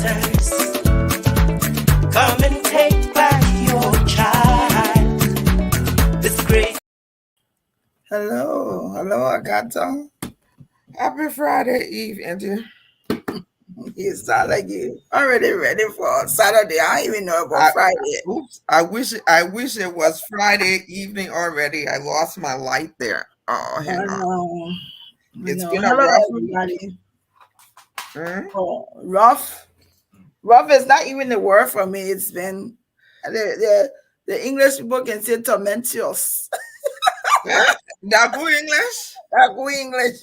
sisters, come and take back your child. This great. Hello, Agatha. Happy Friday Eve, Auntie. You sound like you already ready for Saturday. I don't even know about Friday. Oops! I wish it was Friday evening already. I lost my light there. Oh, hang on. It's been a Hello, rough everybody. week. Oh, rough. Rough is not even the word for me. It's been the English people can say tormentous. That good English? That good English.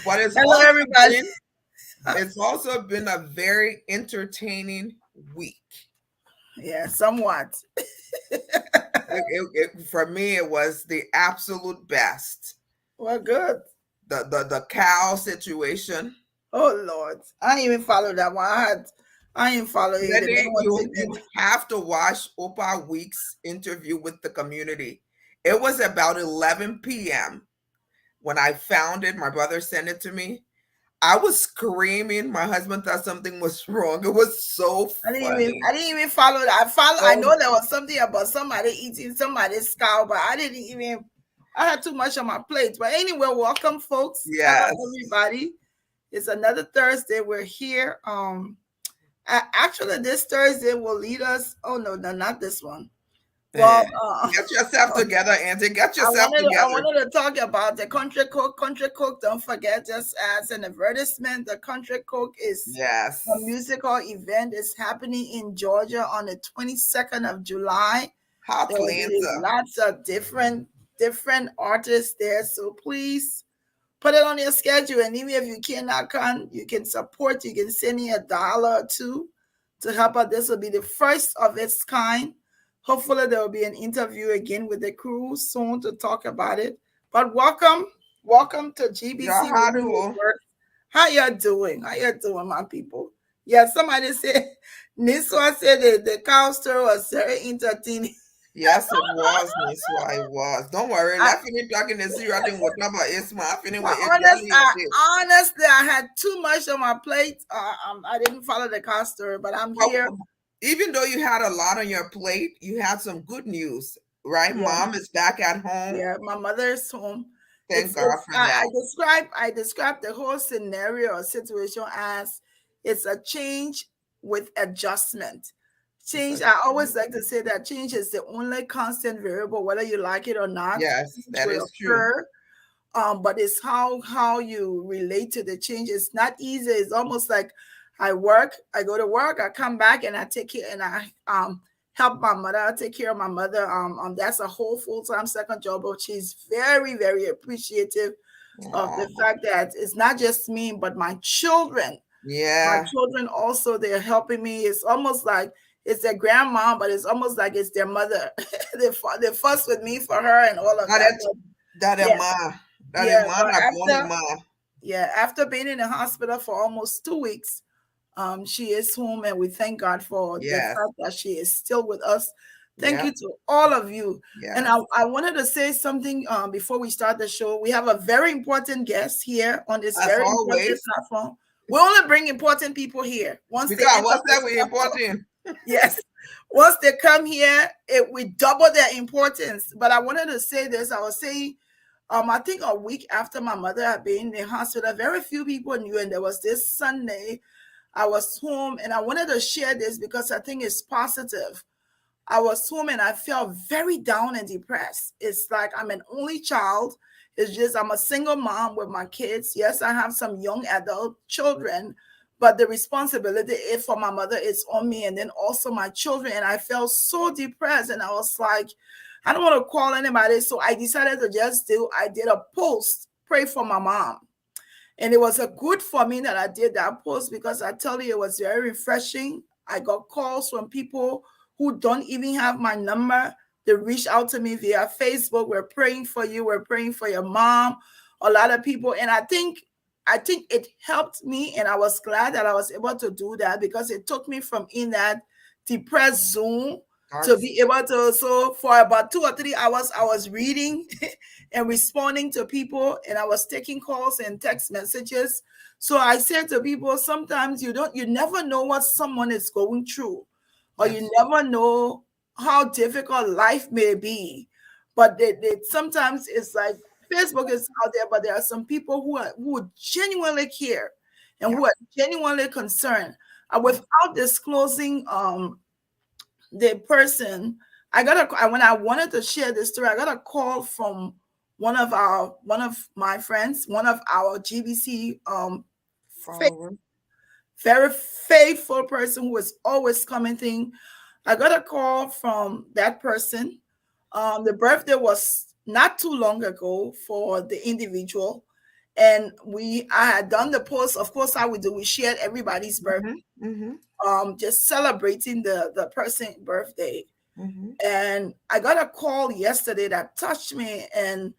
But Hello, everybody. It's also been a very entertaining week. Yeah, somewhat. For me, it was the absolute best. Well, good. The cow situation. Oh Lord, I didn't even follow that one. I didn't follow it. You have to watch Oprah Week's interview with the community. It was about 11 p.m. when I found it. My brother sent it to me. I was screaming. My husband thought something was wrong. It was so funny. I didn't even follow that. I know there was something about somebody eating somebody's cow, but I didn't even. I had too much on my plate. But anyway, welcome, folks. Yes. Hello, everybody. It's another Thursday. We're here. Actually, this Thursday will lead us. Oh no, not this one. Well, get yourself together, Auntie. Get yourself together. I wanted to talk about the Country Cook. Country Cook, don't forget, just as an advertisement, the Country Cook is a musical event. It's happening in Georgia on the 22nd of July. Atlanta. Lots of different artists there. So please put it on your schedule. And even if you cannot come, you can support. You can send me $1 or $2 to help out. This will be the first of its kind. Hopefully there will be an interview again with the crew soon to talk about it. But welcome to GeesBeeCee Women. How you doing? How you doing, my people? Yeah, somebody said, Niswa said the cow story was very entertaining. Yes, it was, Niswa. It was. Don't worry. Let me talking to see. I think whatever is my honestly, I had too much on my plate. I didn't follow the cow story, but I'm here. Even though you had a lot on your plate, you had some good news, right? Yeah. Mom is back at home. Yeah, my mother is home. Thank God for that. I described the whole scenario or situation as it's a change with adjustment. Change, I always like to say that change is the only constant variable, whether you like it or not. Yes, that is true. But it's how you relate to the change. It's not easy. It's almost like I go to work, I come back and I take care and I help my mother. I take care of my mother. That's a whole full-time second job, but she's very, very appreciative of the fact that it's not just me, but my children. Yeah. My children also, they're helping me. It's almost like it's their grandma, but it's almost like it's their mother. they fuss with me for her and all of that. After being in the hospital for almost 2 weeks, she is home, and we thank God for the fact that she is still with us. Thank you to all of you. Yes. And I wanted to say something before we start the show. We have a very important guest here on this important platform. We only bring important people here. What's that we important? Yes. Once they come here, we double their importance. But I wanted to say this. I was saying, I think a week after my mother had been in the hospital, very few people knew, and there was this Sunday I was home, and I wanted to share this because I think it's positive. I was home and I felt very down and depressed. It's like I'm an only child. It's just I'm a single mom with my kids. Yes, I have some young adult children, but the responsibility for my mother is on me, and then also my children. And I felt so depressed, and I was like, I don't want to call anybody. So I decided to I did a post, pray for my mom. And it was a good for me that I did that post because I tell you, it was very refreshing. I got calls from people who don't even have my number. They reached out to me via Facebook. We're praying for you. We're praying for your mom. A lot of people. And I think it helped me. And I was glad that I was able to do that because it took me from in that depressed zone to That's be able to. So for about 2 or 3 hours, I was reading and responding to people, and I was taking calls and text messages. So I said to people, sometimes you never know what someone is going through, or you yes. never know how difficult life may be. But sometimes it's like Facebook is out there, but there are some people who genuinely care and Yeah. who are genuinely concerned. Yeah. Without disclosing the person, when I wanted to share this story, I got a call from one of my friends, one of our GBC Follower. very faithful person who was always commenting. I got a call from that person. The birthday was not too long ago for the individual, and I had done the post. Of course, how we do, we shared everybody's birthday, Mm-hmm. Mm-hmm. just celebrating the person birthday. Mm-hmm. And I got a call yesterday that touched me, and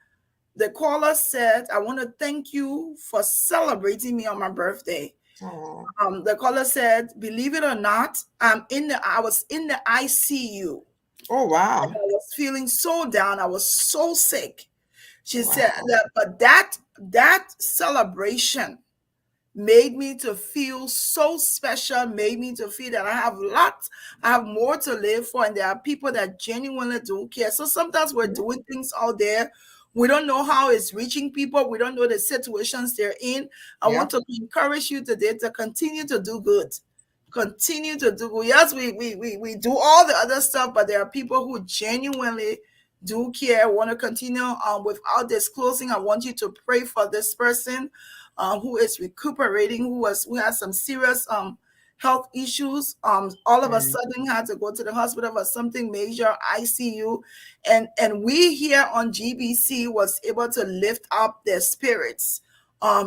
the caller said, "I want to thank you for celebrating me on my birthday." Oh. The caller said, "Believe it or not, I was in the ICU. Oh I wow. was feeling so down. I was so sick." She said Wow. that, but that celebration made me to feel so special, made me to feel that I have more to live for, and there are people that genuinely do care. So sometimes we're Yeah. doing things out there. We don't know how it's reaching people. We don't know the situations they're in. I Yeah. want to encourage you today to continue to do good. Continue to do good. Yes, we do all the other stuff, but there are people who genuinely do care, want to continue without disclosing. I want you to pray for this person who is recuperating, who has some serious health issues. All of a Mm. sudden had to go to the hospital for something major, ICU, and we here on GBC was able to lift up their spirits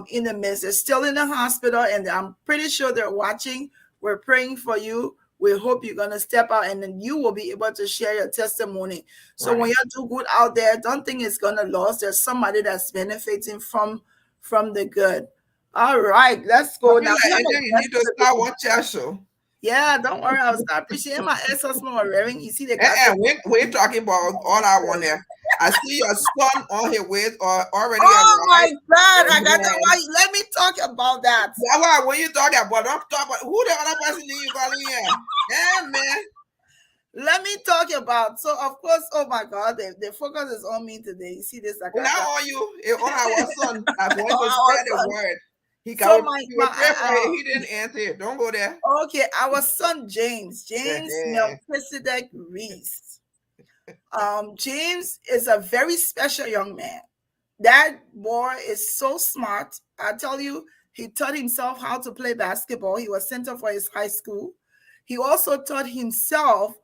in the midst. They're still in the hospital, and I'm pretty sure they're watching. We're praying for you. We hope you're going to step out, and then you will be able to share your testimony. So when Right. you do good out there, don't think it's going to lose. There's somebody that's benefiting from the good. All right, let's go now. Fabiola, We have and a then you guest need to start today. one chair show. Yeah, don't worry. I was not appreciating my ex-husband wearing. You see the guy. We ain't talking about all I want there. I see your son on his way or already Oh my arrived. God, I got that. Amen. Why? Let me talk about that. That's why when you talking about, don't talk about who the other person you calling here. Yeah, man. Let me talk about. So of course, oh my God, the focus is on me today. You see this, It's not Akaka? on you. It's on our son that's going to Oh, our spread the son. word. So We will pray for him. He didn't answer it. Don't go there. okay, our son James Melchizedek Reese. James is a very special young man. That boy is so smart. I tell you, he taught himself how to play basketball. He was center for his high school. He also taught himself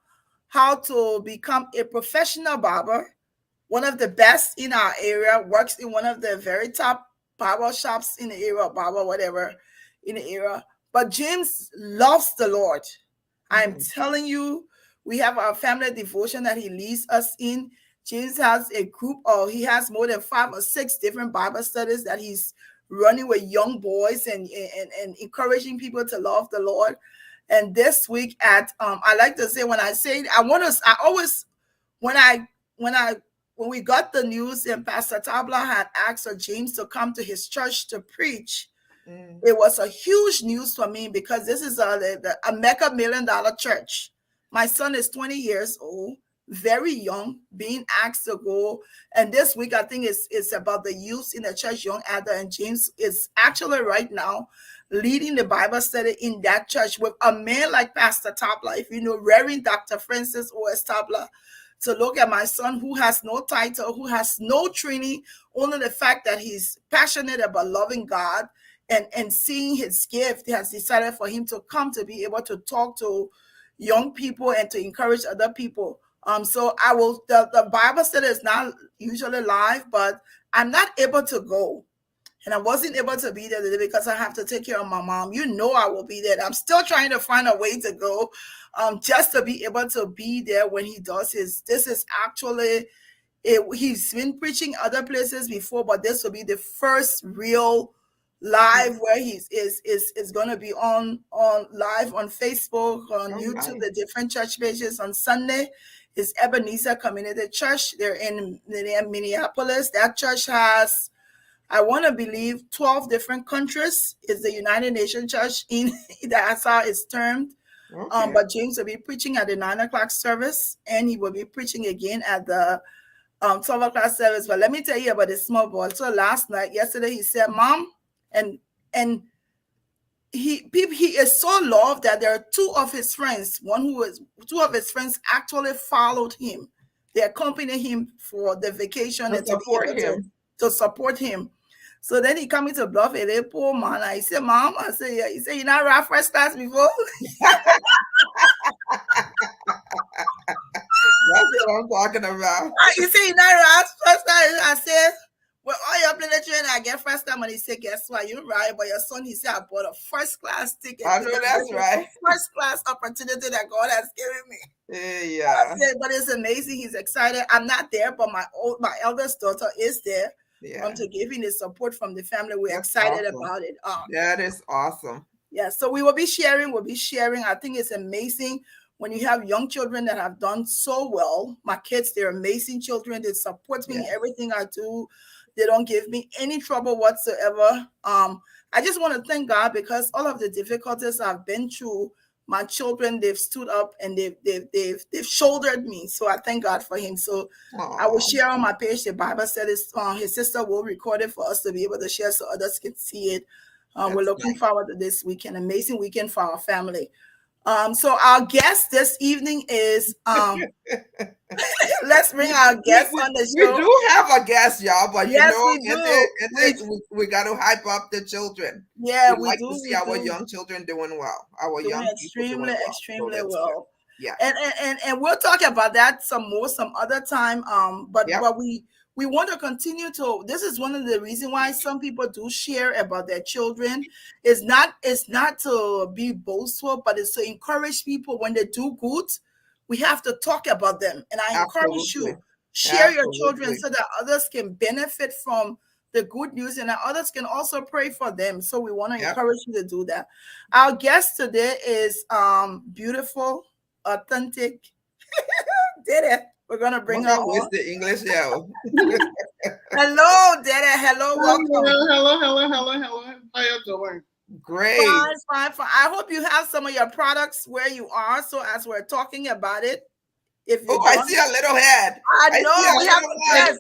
how to become a professional barber, one of the best in our area, works in one of the very top barber shops in the area, barber, whatever, in the area. But James loves the Lord. I'm Mhm. telling you, we have our family devotion that he leads us in. James has a group of, he has more than 5 or 6 different Bible studies that he's running with young boys and encouraging people to love the Lord. And this week I like to say, when I say, I always, when I, when I, when we got the news and Pastor Tabla had asked for James to come to his church to preach, Mm. it was a huge news for me because this is a Mecca $1 million church. My son is 20 years old, very young, being asked to go. And this week, I think it's about the youth in the church, young adult. And James is actually right now leading the Bible study in that church with a man like Pastor Tabla. If you know Reverend Dr. Francis O.S. Tabla, to look at my son who has no title, who has no training, only the fact that he's passionate about loving God and seeing his gift, has decided for him to come to be able to talk to young people and to encourage other people. So I will, the Bible study is not usually live, but I'm not able to go. And I wasn't able to be there today because I have to take care of my mom. You know I will be there. I'm still trying to find a way to go, just to be able to be there when he does his. This is actually, he's been preaching other places before, but this will be the first real live where he's is going to be on live on Facebook, on Oh, YouTube, nice. the different church pages. On Sunday is Ebenezer Community Church. They're in Minneapolis. That church has, I want to believe, 12 different countries. It's the United Nations Church in that's how it's termed. Okay. But James will be preaching at the 9 o'clock service, and he will be preaching again at the 12 o'clock service. But let me tell you about this small boy. So yesterday, he said, "Mom," and he is so loved that there are two of his friends. Two of his friends actually followed him. They accompanied him for the vacation To and to be support able him. to support him. So then he coming to Bluff, and they poor man. I said, "Mom," I said, "Yeah." He said, "You not ride first class before?" That's what I'm talking about. You say you not ride first class? I said, "Well, all your military and I get first class." And he said, "Guess what? You ride, but your son," he said, "I bought a first class ticket." I know that's right. First class opportunity that God has given me. Yeah. I said, but it's amazing. He's excited. I'm not there, but my eldest daughter is there. Yeah. To give him the support from the family. We're That's excited awesome. about it. That is awesome. Yeah, so we will be sharing. I think it's amazing when you have young children that have done so well. My kids, they're amazing children. They support me in everything I do. They don't give me any trouble whatsoever. I just want to thank God because all of the difficulties I've been through, my children, they've stood up and they've shouldered me. So I thank God for him. So I will share on my page. The Bible said his sister will record it for us to be able to share so others can see it. We're looking forward to this weekend, amazing weekend for our family. So our guest this evening is let's bring our guest on the show. We do have a guest, y'all, but yes, we got to hype up the children. Yeah, we like to see our young children doing well. Our young extremely people well. Good. Yeah, and we'll talk about that some other time. But we want to continue to. This is one of the reasons why some people do share about their children. It's not to be boastful, but it's to encourage people when they do good. We have to talk about them, and I encourage you share your children so that others can benefit from the good news, and that others can also pray for them. So we want to encourage you to do that. Our guest today is beautiful, authentic. Did it? We're gonna bring her on. The English, yo. Hello, Dada. Hello, welcome. Hello. How you doing? Great. Fine. I hope you have some of your products where you are. So as we're talking about it, if you I see a little head. I know we have a guest.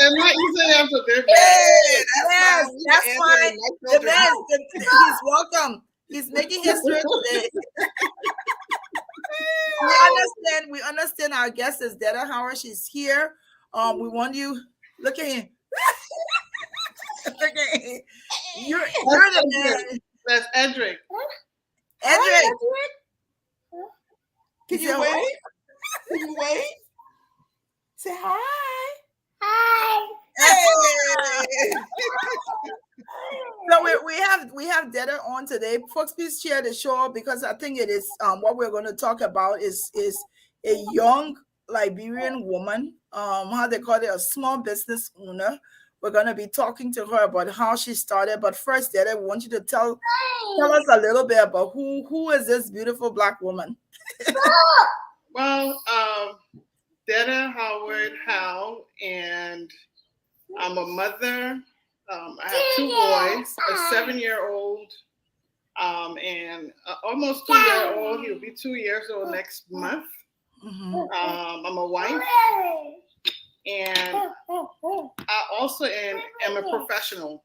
And not easy after this. Yes, that's fine. The best. He's welcome. He's making history today. We understand our guest is Dada Howard. She's here. We want you. Look at him. Look at him. You're the man. That's Edric. Edric. Can you wait? Can you wait? Say hi. Hi. Hey. So we have Dada on today. Folks, please share the show because I think it is what we're going to talk about is a young Liberian woman, how they call it, a small business owner. We're going to be talking to her about how she started. But first, Dada, we want you to tell us a little bit about who is this beautiful Black woman? Well, Dada Howard Howe, and I'm a mother. I have two boys, a 7-year-old and almost 2-year-old. He'll be 2 years old next month. Mm-hmm. I'm a wife, and I also am a professional.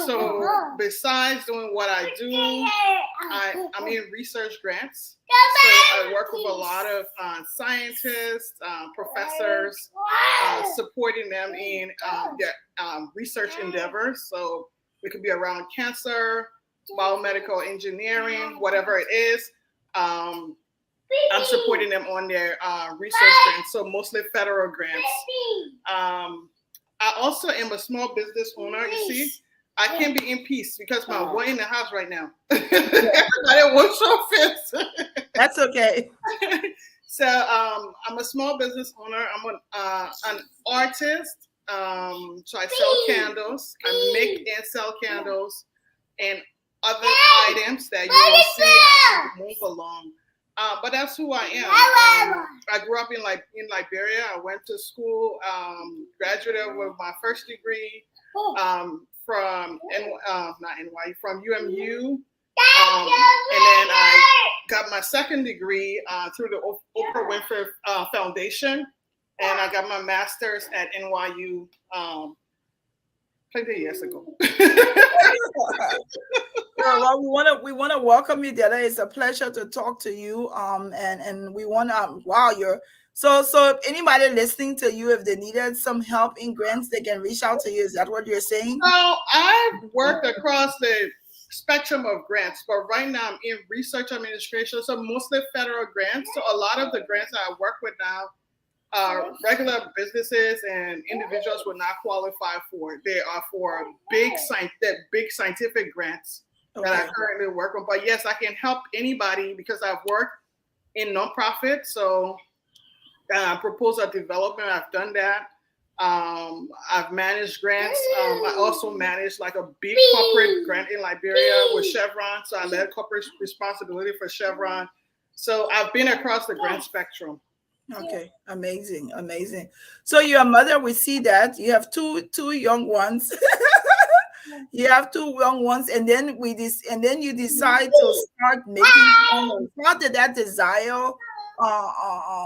So besides doing what I do, I'm in research grants. So I work with a lot of scientists, professors, supporting them in their research endeavors. So it could be around cancer, biomedical engineering, whatever it is. I'm supporting them on their research grants, so mostly federal grants. I also am a small business owner, you see. I can't be in peace because my boy in the house right now. I didn't want to show face. That's okay. So I'm a small business owner. I'm an artist. So I sell candles. I make and sell candles. and other items that you will see as you move along. But that's who I am. I grew up in Liberia. I went to school, graduated with my first degree from not NYU, from UMU. And then I got my second degree through the Oprah Winfrey Foundation, and I got my master's at NYU 20 years ago. Well, we want to welcome you, Della. It's a pleasure to talk to you. And we want to you're so if anybody listening to you, if they needed some help in grants, they can reach out to you. Is that what you're saying? Well, I've worked across the spectrum of grants, but right now I'm in research administration, so mostly federal grants. So a lot of the grants that I work with now, regular businesses and individuals will not qualify for. They are for big scientific grants that I currently work on. But yes, I can help anybody because I've worked in nonprofit. So proposal development, I've done that. I've managed grants. I also managed like a big corporate grant in Liberia with Chevron. So I led corporate responsibility for Chevron. So I've been across the grant spectrum. Okay, amazing. So you're a mother. We see that you have two young ones. You have two young ones, and then you decide to start making. How did that desire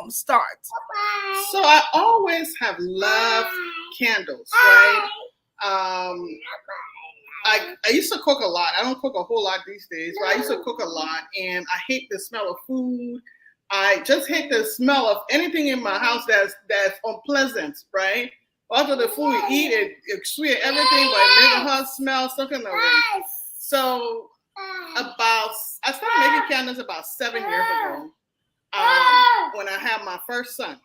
start? So I always have loved candles, right? I used to cook a lot. I don't cook a whole lot these days, but I used to cook a lot, and I hate the smell of food. I just hate the smell of anything in my house that's unpleasant, right? After the food we eat, it sweet everything, but it makes the house smell something like that. So I started making candles about 7 years ago when I had my first son.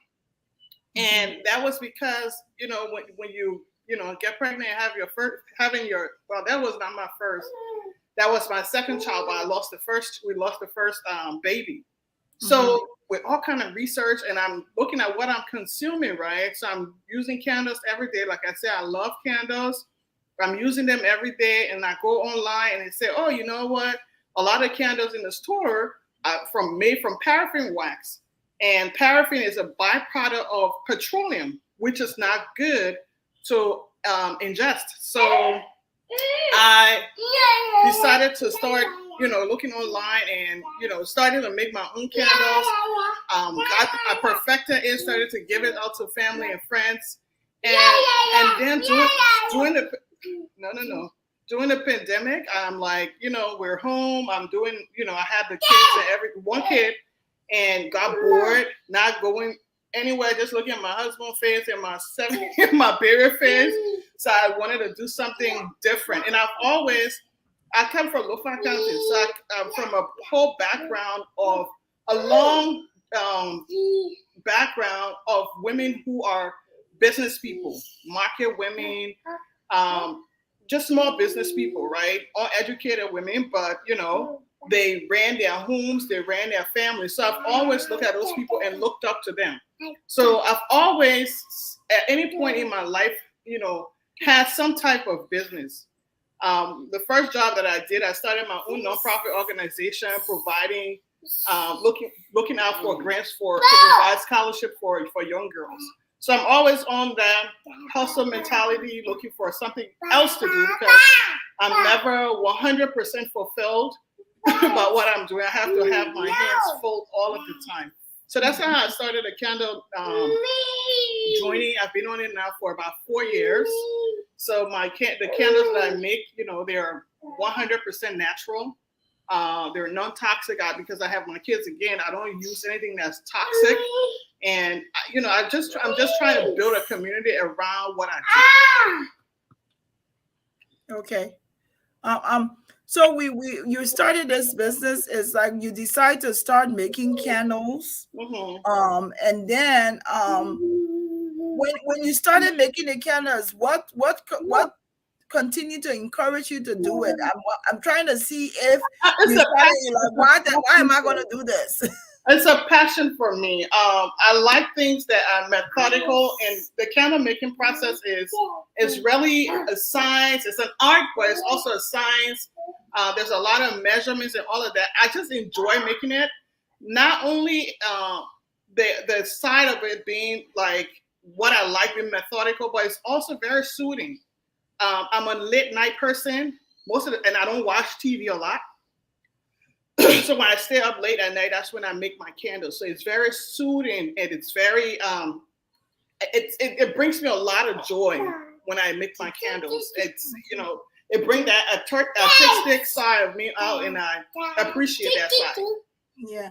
And that was because, when you get pregnant and have that was not my first, that was my second child, but we lost the first baby. So with all kind of research, and I'm looking at what I'm consuming, right? So I'm using candles every day. Like I said, I love candles. I'm using them every day, and I go online and they say, oh, you know what? A lot of candles in the store are made from paraffin wax. And paraffin is a byproduct of petroleum, which is not good to ingest. So I decided to start, looking online and, starting to make my own candles. I perfected it, started to give it out to family and friends. And then during the pandemic, I'm like, we're home. I'm doing, I had the kids and one kid, and got bored, not going anywhere, just looking at my husband's face and my baby face. So I wanted to do something different. And I come from Lofa County, so I'm from a whole background of a long background of women who are business people, market women, just small business people, right? Uneducated women, but they ran their homes, they ran their families. So I've always looked at those people and looked up to them. So I've always, at any point in my life, had some type of business. The first job that I did, I started my own nonprofit organization, providing, looking out for grants to provide scholarship for young girls. So I'm always on that hustle mentality, looking for something else to do because I'm never 100% fulfilled about what I'm doing. I have to have my hands full all of the time. So that's how I started a candle joining. I've been on it now for about 4 years. So the candles that I make, they're 100% natural. They're non-toxic because I have my kids. Again, I don't use anything that's toxic. And I'm just trying to build a community around what I do. Okay. So you started this business. It's like you decide to start making candles. Mm-hmm. And then when you started making the candles, what continued to encourage you to do it? I'm trying to see if you started, why am I going to do this? It's a passion for me. I like things that are methodical, and the candle making process is really a science. It's an art, but it's also a science. There's a lot of measurements and all of that. I just enjoy making it. Not only the side of it being like what I like being methodical, but it's also very soothing. I'm a late night person and I don't watch TV a lot. So when I stay up late at night, that's when I make my candles. So it's very soothing, and it's very it brings me a lot of joy when I make my candles. It's it brings that artistic side of me out, and I appreciate that side. Yeah,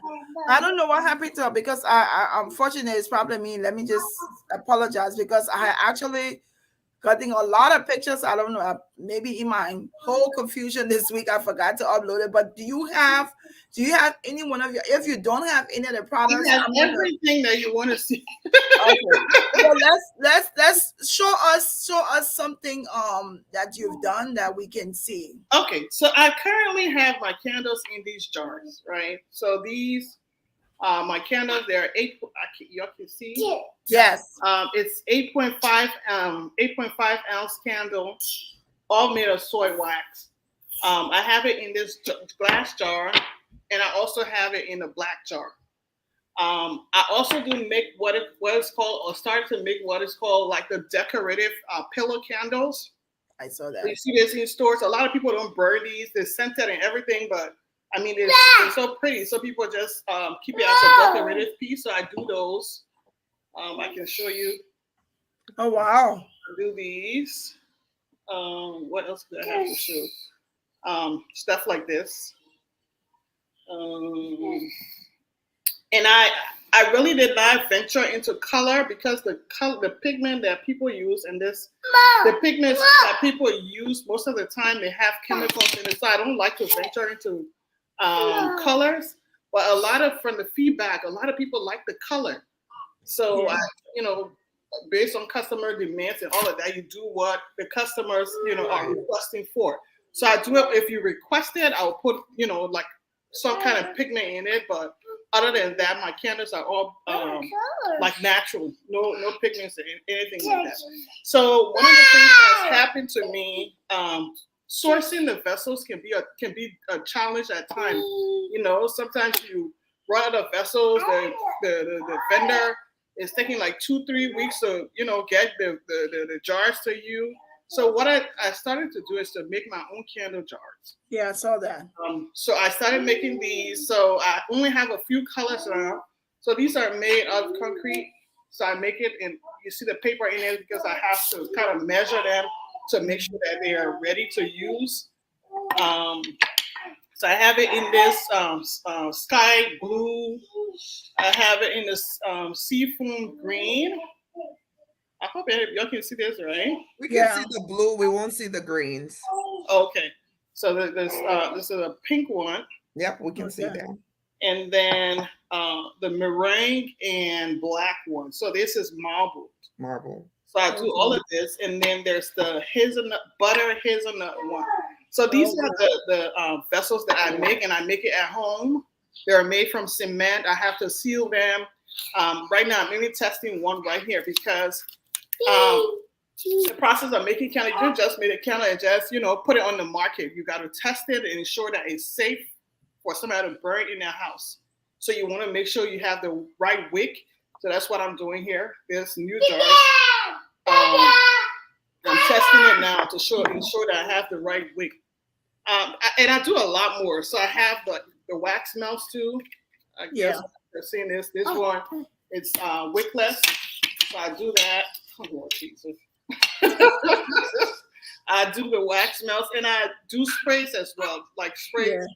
I don't know what happened to her because I'm fortunate. It's probably me. Let me just apologize because I actually cutting a lot of pictures. I don't know. Maybe in my whole confusion this week, I forgot to upload it. But do you have any one of your? If you don't have any of the products, everything that you want to see. Okay. So let's show us something that you've done that we can see. Okay, so I currently have my candles in these jars, right? So these. My candles, they're y'all can see. Yes. It's 8.5 ounce candle, all made of soy wax. I have it in this glass jar, and I also have it in a black jar. I also do make what is called, or started to make what is called like the decorative pillow candles. I saw that. So you see this in stores. A lot of people don't burn these. They're scented and everything, but I mean, they're so pretty. So people just keep it as a decorative piece. So I do those. I can show you. Oh, wow. I do these. What else do I have to show? Stuff like this. And I really did not venture into color because the pigment that people use and the pigments that people use most of the time, they have chemicals in it. So I don't like to venture into colors, but from the feedback, a lot of people like the color. So based on customer demands and all of that, you do what the customers are requesting for. So I do it. If you request it, I'll put like some kind of pigment in it, but other than that, my candles are all like natural, no pigments or anything like that. So one of the things that's happened to me, sourcing the vessels can be a challenge at times. Sometimes you run out of vessels. The vendor is taking like 2-3 weeks to get the jars to you. So what I started to do is to make my own candle jars. Yeah, I saw that. So I started making these. So I only have a few colors now. So these are made of concrete. So I make it, and you see the paper in it because I have to kind of measure them to make sure that they are ready to use. So I have it in this sky blue. I have it in this seafoam green. I hope y'all can see this, right? We can see the blue. We won't see the greens. Okay. So this is a pink one. Yep, we can see that. And then the meringue and black one. So this is marble. So I do all of this, and then there's the butter hazelnut one. So these are the vessels that I make, and I make it at home. They're made from cement. I have to seal them. Right now, I'm only testing one right here because the process of making candle, you don't just make a candle and just put it on the market. You got to test it and ensure that it's safe for somebody to burn in their house. So you want to make sure you have the right wick. So that's what I'm doing here. There's new jars. I'm testing it now to ensure that I have the right wick. And I do a lot more. So I have the wax melts too. I guess you're seeing this. This one, it's wickless. So I do that. Oh, Lord Jesus. I do the wax melts, and I do sprays as well, like sprays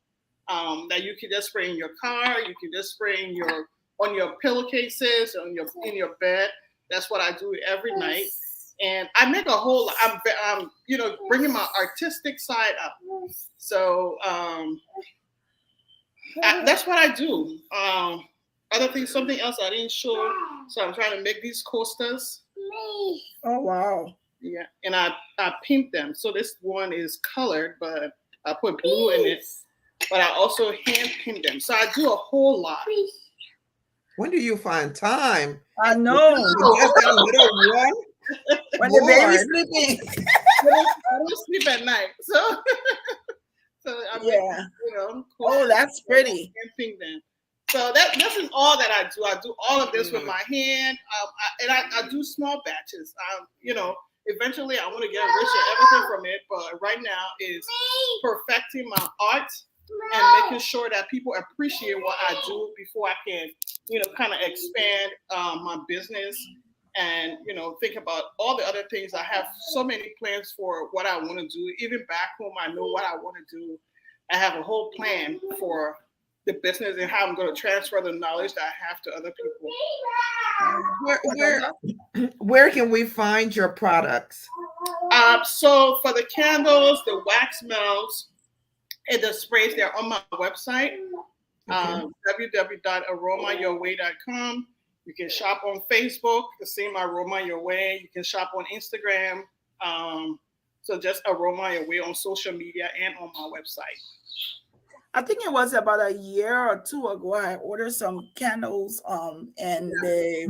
that you can just spray in your car. You can just spray on your pillowcases, in your bed. That's what I do every night. And I make a whole. I'm bringing my artistic side up. So that's what I do. Other things, something else I didn't show. So I'm trying to make these coasters. Oh wow! Yeah, and I paint them. So this one is colored, but I put blue in it. But I also hand paint them. So I do a whole lot. When do you find time? I know. Just that little one. When the baby's Lord. sleeping. I don't sleep at night, so I'm Yeah. cool. That's pretty. Thing then. So this is all that I do. I do all of this with my hand, I do small batches. Eventually I want to get rich and everything from it, but right now is perfecting my art and making sure that people appreciate what I do before I can, kind of expand my business and, think about all the other things. I have so many plans for what I want to do. Even back home, I know what I want to do. I have a whole plan for the business and how I'm going to transfer the knowledge that I have to other people. Where can we find your products? So for the candles, the wax melts, and the sprays, they're on my website, www.aromayourway.com. You can shop on Facebook, the same Aroma Your Way. You can shop on Instagram. So just Aroma Your Way on social media and on my website. I think it was about a year or two ago. I ordered some candles, and the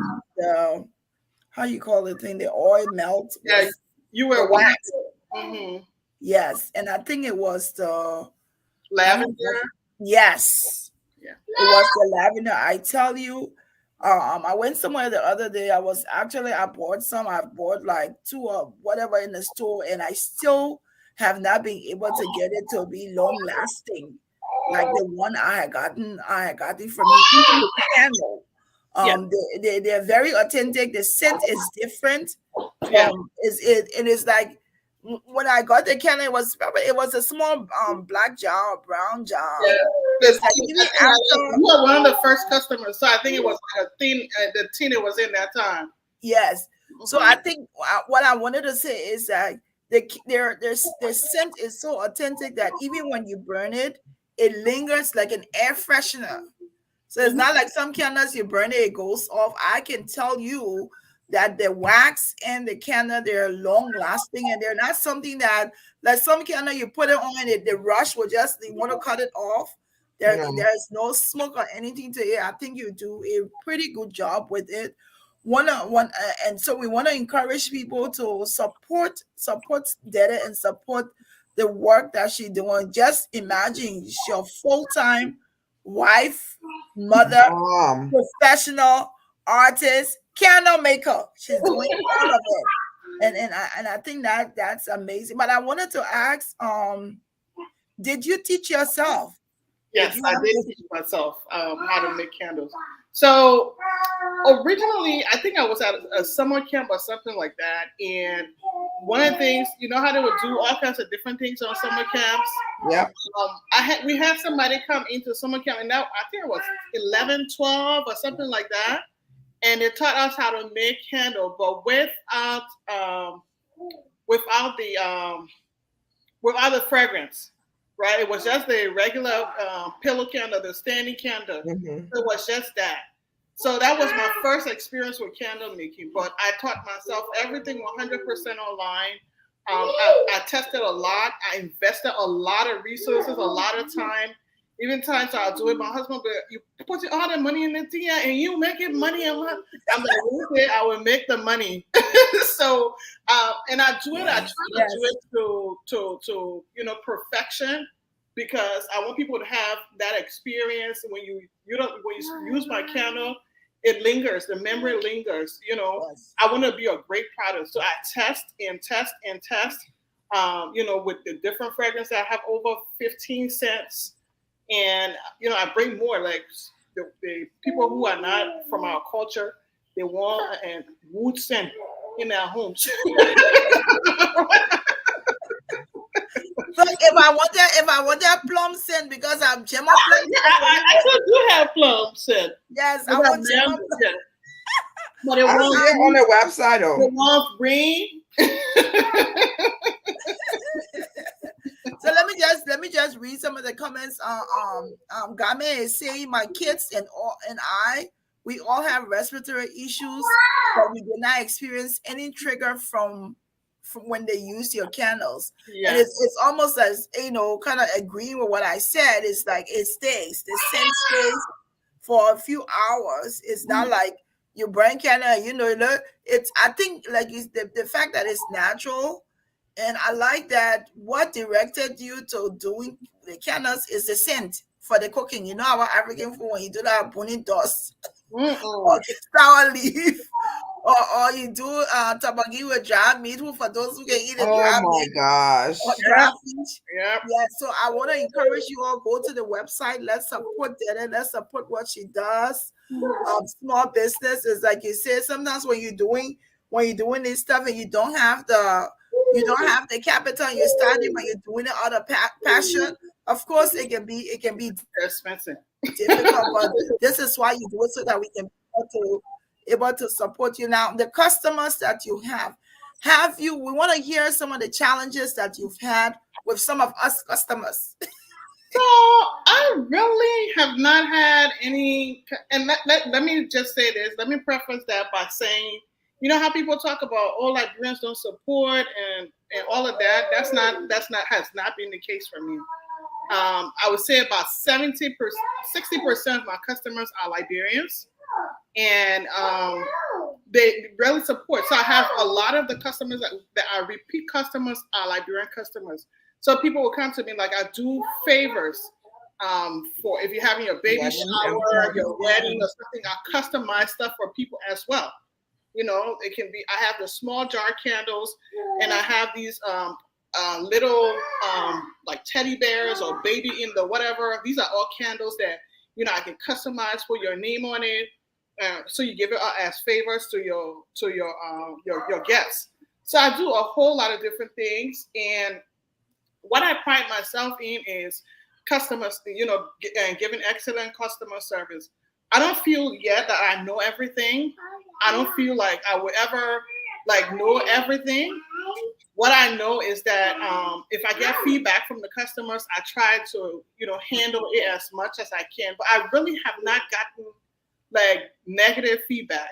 how you call the thing, the oil melt. Yeah, you were wax. Mm-hmm. Yes, and I think it was the lavender. Yes, yeah, it was the lavender. I tell you, I went somewhere the other day. I bought some. I bought like 2 or whatever in the store, and I still have not been able to get it to be long lasting. Like the one I had gotten from the candle. They're very authentic. The scent is different. It is like when I got the candle, it was a small black jar or brown jar. Yeah. You were one of the first customers, so I think it was like a thing. The tin it was in that time. Yes. So I think what I wanted to say is that their scent is so authentic that even when you burn it, it lingers like an air freshener. So it's not like some candles you burn it goes off. I can tell you that the wax and the candle, they're long lasting, and they're not something that, like some candle you put it on and the rush will just, you want to cut it off. There's no smoke or anything to it. I think you do a pretty good job with it. And so we want to encourage people to support Dede and support the work that she's doing. Just imagine she's your full-time wife, mother, professional artist, candle maker. She's doing all of it, and I think that's amazing. But I wanted to ask, did you teach yourself? Yes, I did teach myself how to make candles. So originally, I think I was at a summer camp or something like that, and one of the things, how they would do all kinds of different things on summer camps. Yeah. We had somebody come into summer camp, and now I think it was 11, 12 or something like that, and they taught us how to make candle, but without the fragrance. Right, it was just the regular pillow candle, the standing candle. Mm-hmm. It was just that. So that was my first experience with candle making. But I taught myself everything 100% online. I tested a lot. I invested a lot of resources, a lot of time. Even times I'll do it. My husband, but you put all the money in the thing and you making money a lot. I'm like, okay, I will make the money. So, and I do it. I try to do it to perfection, because I want people to have that experience. When you use my candle, it lingers. The memory lingers. I want to be a great product. So I test and test and test. With the different fragrances, I have over 15 scents. And, I bring more, like the people who are not from our culture, they want a wood scent in their homes. Look, if I want that plum scent, because I'm Gemma plum. I do have plum scent. Yes, I want Gemma plum. But it won't on their website. It won't green. So let me just read some of the comments. Game is saying, my kids and I, we all have respiratory issues, but we did not experience any trigger from when they use your candles. Yeah. And it's almost as, kind of agreeing with what I said. It's like it stays, the scent stays for a few hours. It's not like you burn candle, you know, it's, I think, like, the fact that it's natural. And I like that what directed you to doing the candles is the scent for the cooking. You know, our African food, when you do that burning dust or sour leaf, or you do tabagi with dry meat, for those who can eat the Oh dry my meat gosh. or dry fish. Yep. Yeah, so I want to encourage you all, go to the website. Let's support Dede. Let's support what she does. Small business is like you said. Sometimes when you're doing this stuff and you don't have the capital, and you're starting, but you're doing it out of passion. Of course, it can be Expensive. difficult, but this is why you do it, so that we can be able to support you. Now, the customers that you we want to hear some of the challenges that you've had with some of us customers. So I really have not had any, and let me just say this. Let me preface that by saying, you know how people talk about, oh, Liberians don't support and all of that. That's not has not been the case for me. I would say about 60% of my customers are Liberians, and they really support. So I have a lot of the customers that are repeat customers are Liberian customers. So people will come to me, like, I do favors for if you're having your baby shower, your wedding or something. I customize stuff for people as well. You know, it can be, I have the small jar candles, and I have these little like teddy bears or baby in the whatever. These are all candles that, you know, I can customize, put your name on it. So you give it as favors to your guests. So I do a whole lot of different things, and what I pride myself in is customers, you know, and giving excellent customer service. I don't feel yet that I know everything. I don't feel like I will ever know everything. What I know is that if I get feedback from the customers, I try to, you know, handle it as much as I can. But I really have not gotten negative feedback.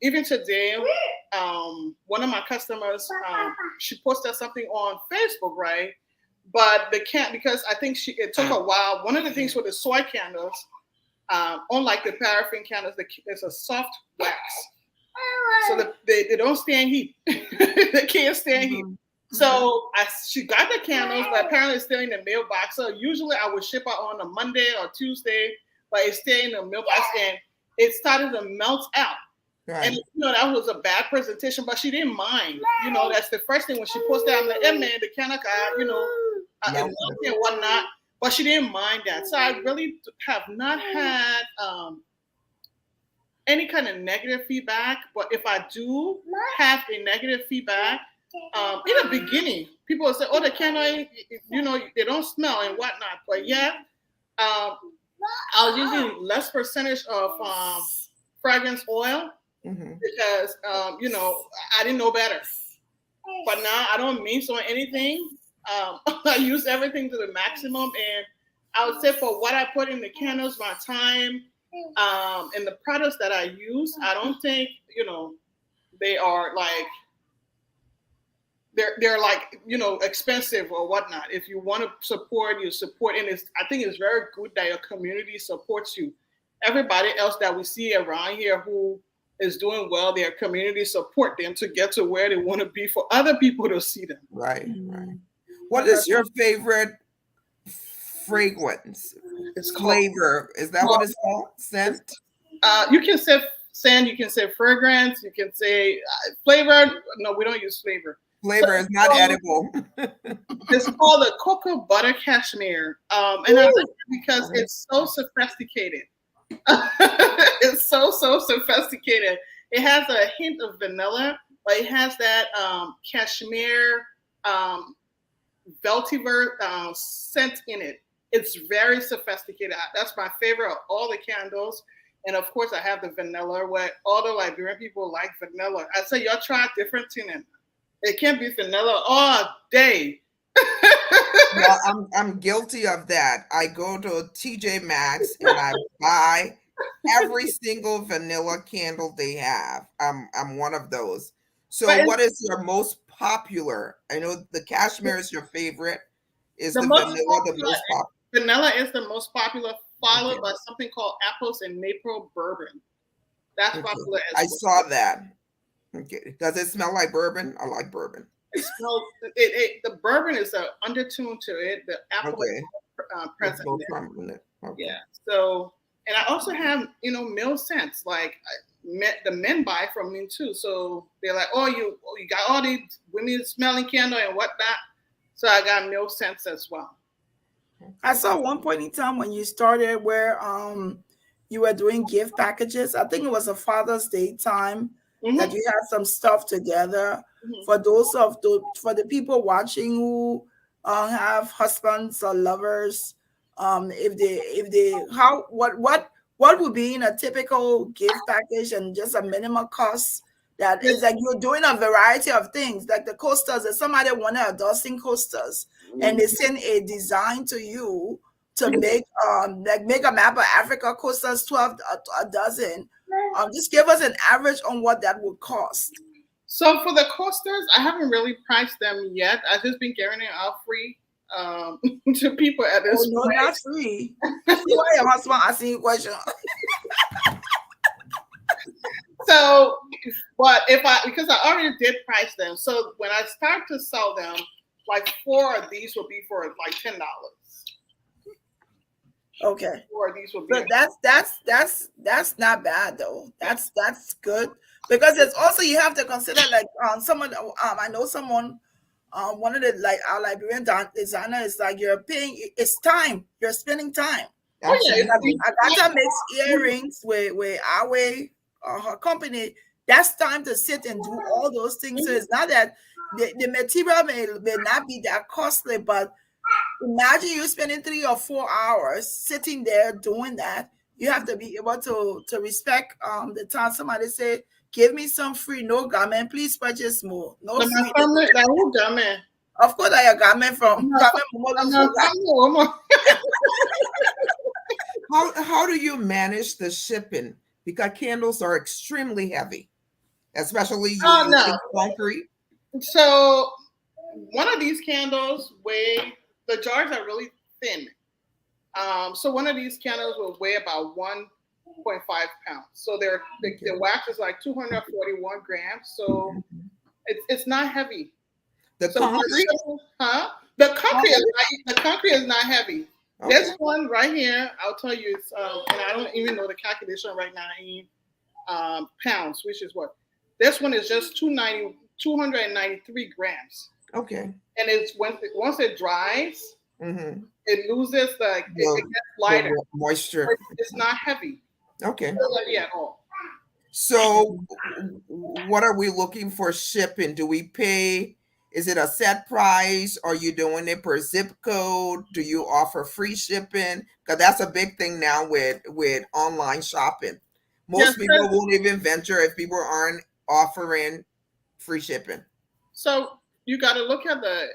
Even today, one of my customers, she posted something on Facebook, right? But because I think it took a while. One of the things with the soy candles, unlike the paraffin candles, there's a soft wax, so they don't stand heat. They can't stand heat. So she got the candles, but apparently it's still in the mailbox. So usually I would ship out on a Monday or Tuesday, but it's still in the mailbox, and it started to melt out. Right. And, you know, that was a bad presentation, but she didn't mind. You know, that's the first thing when she posted. I'm like, hey man, the candle, you know, and whatnot. But she didn't mind that. So I really have not had any kind of negative feedback. But if I do have a negative feedback, in the beginning, people will say, oh, the candle, you know, they don't smell and whatnot. But yeah, I was using less percentage of fragrance oil because, you know, I didn't know better. But now I don't mince on anything. I use everything to the maximum. And I would say for what I put in the candles, my time, and the products that I use, I don't think, you know, they are they're like, you know, expensive or whatnot. If you want to support, you support. And I think it's very good that your community supports you. Everybody else that we see around here who is doing well, their community support them to get to where they want to be for other people to see them. Right, right. What is your favorite fragrance? It's flavor. Is that what it's called? Scent? You can say scent, you can say fragrance, you can say flavor. No, we don't use flavor. Flavor is not edible. It's called a cocoa butter cashmere. And I think because it's so sophisticated. It's so sophisticated. It has a hint of vanilla, but it has that cashmere vetiver scent in it. It's very sophisticated. That's my favorite of all the candles. And of course, I have the vanilla, where all the Liberian people like vanilla. I say y'all try different tuning. It can't be vanilla all day. Well, I'm guilty of that. I go to TJ Maxx and I buy every single vanilla candle they have. I'm one of those. So what is your most popular? I know the cashmere is your favorite. Is the vanilla the most popular? Vanilla is the most popular followed by something called apples and maple bourbon. That's popular as well. I saw that. Okay. Does it smell like bourbon? I like bourbon. It smells. The bourbon is an undertone to it. The apple is present in it. Okay. Yeah. So, and I also have male scents. Like the men buy from me too. So they're like, "Oh, you got all these women smelling candle and whatnot." So I got male scents as well. I saw one point in time when you started where you were doing gift packages. I think it was a Father's Day time that you had some stuff together for for the people watching who have husbands or lovers. What would be in a typical gift package and just a minimum cost? That is like you're doing a variety of things, like the coasters. If somebody wanted a dozen coasters and they send a design to you to make make a map of Africa coasters, 12 a dozen. Just give us an average on what that would cost. So for the coasters, I haven't really priced them yet. I've just been giving it out free to people at this point. No, not free. Why your husband asking you questions? So, but because I already did price them, so when I start to sell them, like 4 of these will be for like $10. Okay. 4 of these will be. But that's not bad though. That's good because it's also you have to consider like someone I know someone one of the like our Liberian designer is like you're paying it's time you're spending time. Oh yeah, Agata makes earrings with Awe. Her company, that's time to sit and do all those things. So it's not that the material may not be that costly, but imagine you spending 3 or 4 hours sitting there doing that. You have to be able to respect the time. Somebody say, give me some free, no garment, please purchase more. No free. Of course, I got garment from How do you manage the shipping? Because candles are extremely heavy, especially using concrete. So one of these candles the jars are really thin. So one of these candles will weigh about 1.5 pounds. So the wax is like 241 grams. So it's not heavy. The concrete? The concrete is not heavy. Okay. This one right here, I'll tell you, it's and I don't even know the calculation right now in pounds, which is what? This one is just 293 grams. Okay. And it's once it dries, it loses it gets lighter. Moisture. It's not heavy. Okay. It's not heavy at all. So what are we looking for shipping? Do we pay? Is it a set price? Are you doing it per zip code? Do you offer free shipping? Because that's a big thing now with online shopping. Most people won't even venture if people aren't offering free shipping. So you got to look at the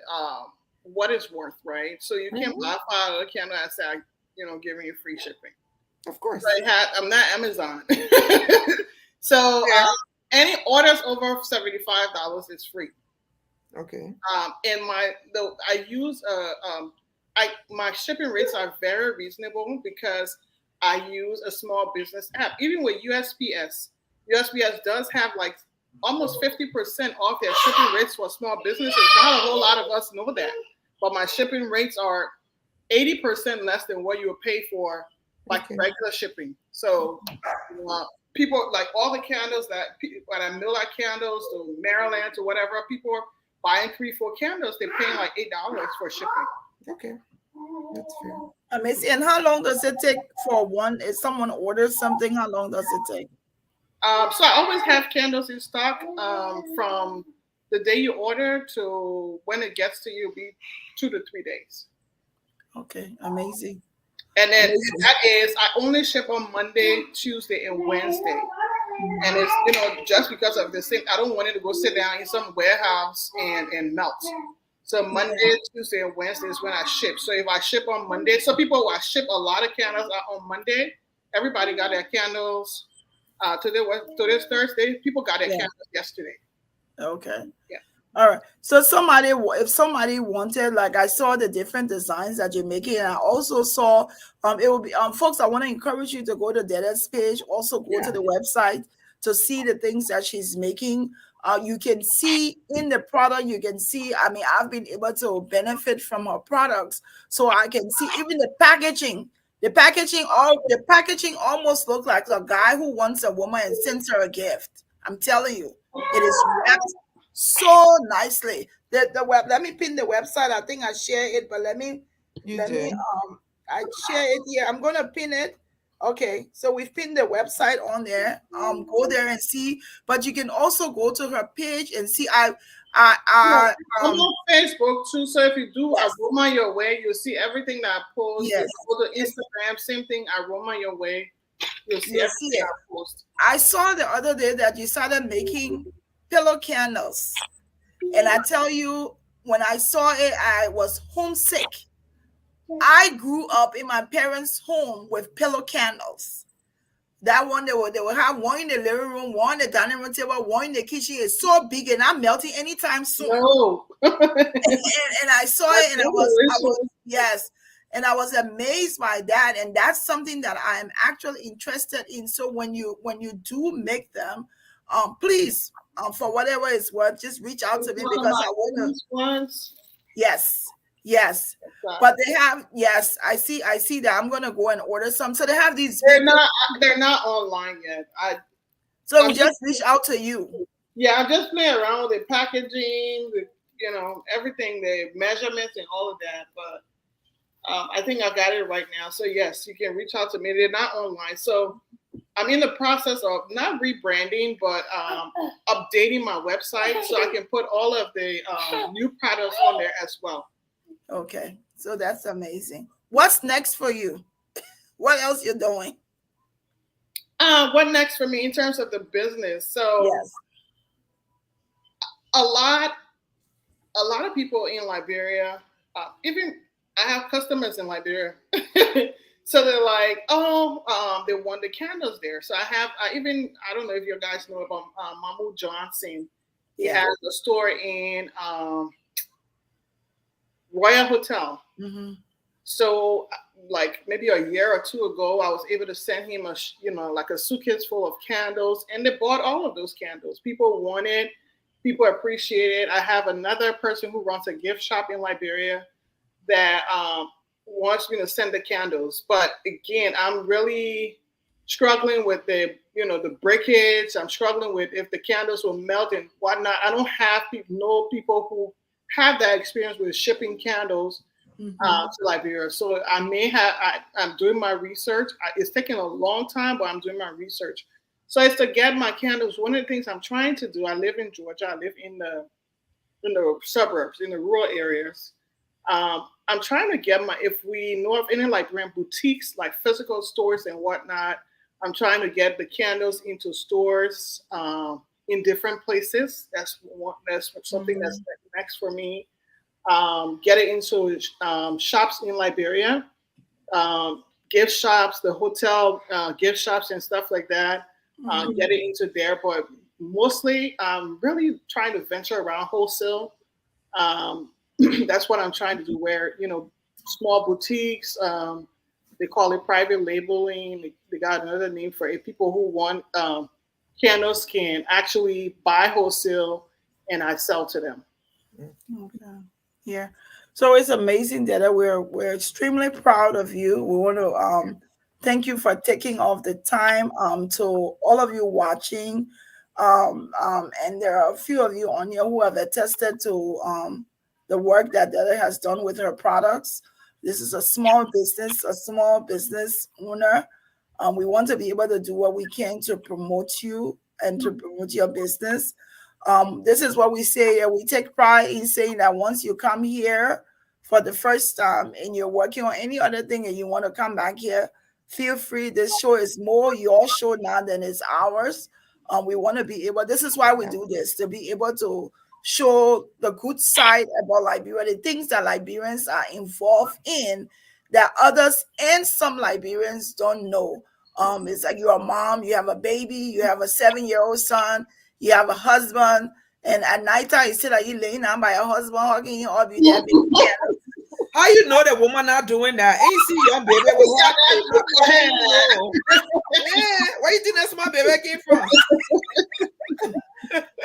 what it's worth, right? So you can't buy a candle and say, giving you free shipping. Of course. I'm not Amazon. So any orders over $75 is free. Okay. And I use my shipping rates are very reasonable because I use a small business app. Even with USPS does have like almost 50% off their shipping rates for small businesses. Not a whole lot of us know that, but my shipping rates are 80% less than what you would pay for regular shipping. So people like all the candles when I mill out candles to Maryland or whatever, people are buying 3-4 candles, they're paying like $8 for shipping. Okay, that's fair. Amazing. And how long does it take for one? If someone orders something, how long does it take? So I always have candles in stock from the day you order to when it gets to you, be 2 to 3 days. Okay, amazing. And then that is, I only ship on Monday, Tuesday, and Wednesday. And it's, just because of this thing, I don't want it to go sit down in some warehouse and melt. So Monday, Tuesday, and Wednesday is when I ship. So if I ship on Monday, so people who I ship a lot of candles on Monday, everybody got their candles. Today was Thursday. People got their candles yesterday. Okay. Yeah. All right. So if somebody wanted, like I saw the different designs that you're making, and I also saw, it will be, folks, I want to encourage you to go to Dede's page, also go to Yeah. the website to see the things that she's making. You can see in the product, you can see, I mean, I've been able to benefit from her products. So I can see even the packaging. The packaging almost looks like a guy who wants a woman and sends her a gift. I'm telling you, it is wrapped so nicely. The web. Let me pin the website. I think I share it, but You let me did. I share it here. I'm gonna pin it. Okay, so we've pinned the website on there. Go there and see. But you can also go to her page and see. No, I I'm on Facebook too. So if you do yes, Aroma Your Way, you'll see everything that I post. If yes, you go to Instagram, same thing, Aroma Your Way. You'll see you'll see everything it. I post. I saw the other day that you started making pillow candles, and I tell you, when I saw it, I was homesick. I grew up in my parents' home with pillow candles. That one they will have one in the living room, one in the dining room table, one in the kitchen. It's so big and not melting anytime soon. No. And I saw it and I was Delicious. yes, and I was amazed by that. And that's something that I am actually interested in. So when you do make them, please, for whatever it's worth, just reach out to me One of because my I want to. oldest ones. Yes, yes. uh, But they have, yes, I see that. I'm gonna go and order some. So they have these They're big, not. They're not online yet. so we I'm just. just reach out to you. Yeah, I'm just playing around with the packaging, the everything, the measurements and all of that. But I think I got it right now. So yes, you can reach out to me. They're not online. So I'm in the process of not rebranding, but updating my website so I can put all of the new products on there as well. Okay. So that's amazing. What's next for you? What else you're doing? What next for me in terms of the business? So Yes. a lot, a lot of people in Liberia, even I have customers in Liberia. So they're like, oh, they want the candles there. So I don't know if you guys know about Mamu Johnson. He Yeah. has a store in Royal Hotel. Mm-hmm. So, like maybe a year or two ago, I was able to send him like a suitcase full of candles, and they bought all of those candles. People want it, people appreciate it. I have another person who runs a gift shop in Liberia that wants me to send the candles, but again, I'm really struggling with the breakage. I'm struggling with if the candles will melt and whatnot. I don't have people who have that experience with shipping candles Mm-hmm. to Liberia. So I'm doing my research. It's taking a long time, but I'm doing my research. So it's to get my candles. One of the things I'm trying to do. I live in Georgia. I live in the suburbs, in the rural areas. I'm trying to get if we know of any Liberian boutiques, like physical stores and whatnot. I'm trying to get the candles into stores in different places. That's something that's Mm-hmm. next for me. Get it into shops in Liberia, gift shops, the hotel gift shops and stuff like that. Get Mm-hmm. it into there, but mostly I'm really trying to venture around wholesale. Um, that's what I'm trying to do. Where small boutiques, they call it private labeling. They got another name for it. People who want candles can actually buy wholesale, and I sell to them. Okay. Yeah. So it's amazing that we're extremely proud of you. We want to thank you for taking off the time to all of you watching. And there are a few of you on here who have attested to the work that Della has done with her products. This is a small business owner. We want to be able to do what we can to promote you and to promote your business. This is what we say. We take pride in saying that once you come here for the first time and you're working on any other thing and you want to come back here, feel free. This show is more your show now than it's ours. We want to be able, this is why we do this, to be able to show the good side about Liberia, the things that Liberians are involved in that others and some Liberians don't know. It's like you're a mom, you have a baby, you have a 7-year-old son, you have a husband, And at nighttime, you see that you laying down by your husband, hugging you up, you there making candles. How you know that woman not doing that? Ain't you see young baby with hot yeah, where you think that's my baby came from?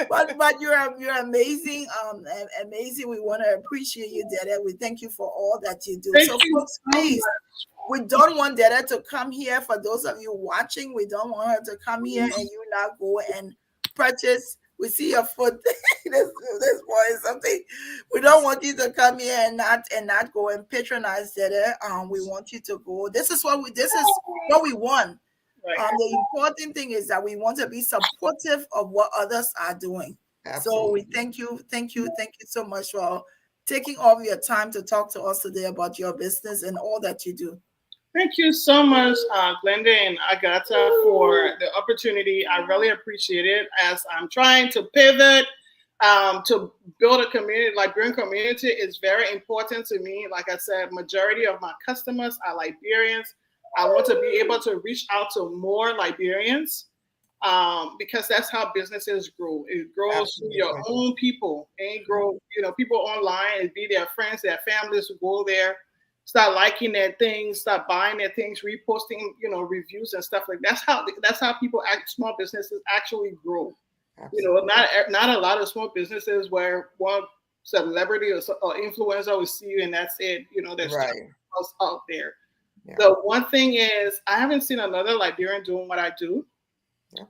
But you're amazing, amazing. We want to appreciate you, Dada. We thank you for all that you do. Thank So you folks, so please, much. we don't want Dada to come here. For those of you watching, we don't want her to come here and you not go and purchase. We see your foot. this boy is something. We don't want you to come here and not go and patronize Dada. We want you to go. This is what we want. Right. The important thing is that we want to be supportive of what others are doing. Absolutely. So we thank you so much for taking all of your time to talk to us today about your business and all that you do. Thank you so much, Glenda and Agatha, for the opportunity. I really appreciate it as I'm trying to pivot to build a community. Liberian community is very important to me. Like I said, majority of my customers are Liberians. I want to be able to reach out to more Liberians because that's how businesses grow. It grows through your own people and grow, people online and be their friends, their families who go there, start liking their things, start buying their things, reposting, reviews and stuff like that. That's how people small businesses actually grow. Absolutely. Not a lot of small businesses where one celebrity or influencer will see you and that's it. There's something else out there. Yeah. The one thing is, I haven't seen another Liberian doing what I do. Yeah.